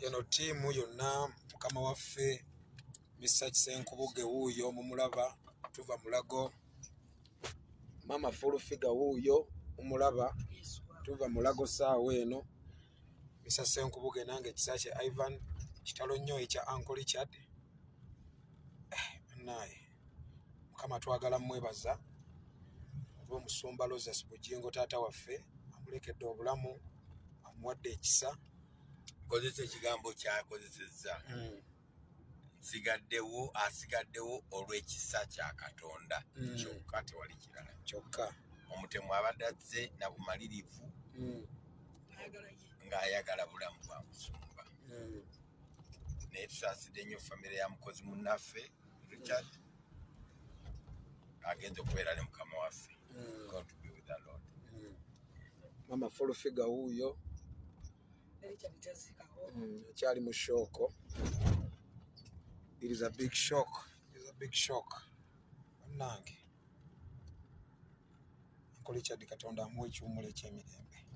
Yeno tiimu yonna mukama waffe Mr. Kisenkubuge wuuyo mumulaba tuva Mulago. Mama full figure wuuyo mumulaba tuva Mulago saawa eno. Mr. Senkubuge nange Kisache Ivan kitalo nnyo ekya Uncle Richard. Naye mukama twagala mwebaza olw'omusumba Alosyious Bujingo taata waffe amulekedde obulamu amuwadde ekisa. Kozesa ekigambo kyakozesezza asigaddewo olw'ekisa kya Katonda kyokka tewali kirala kyokka. Omutemu abadde azze na bumalirivu ng'ayagala bulamu bwa musumba. Naye tusaasidde nnyo famire ya mukozi munnaffe Richard agenza okubeera ne mukama waffe. God be with the Lord. Mama full figure wuuyo akyali mu shooko. It is a big shock. It is a big shock. Bannange Uncle Richard Katonda amuwe ekiwummulo eky'emirembe.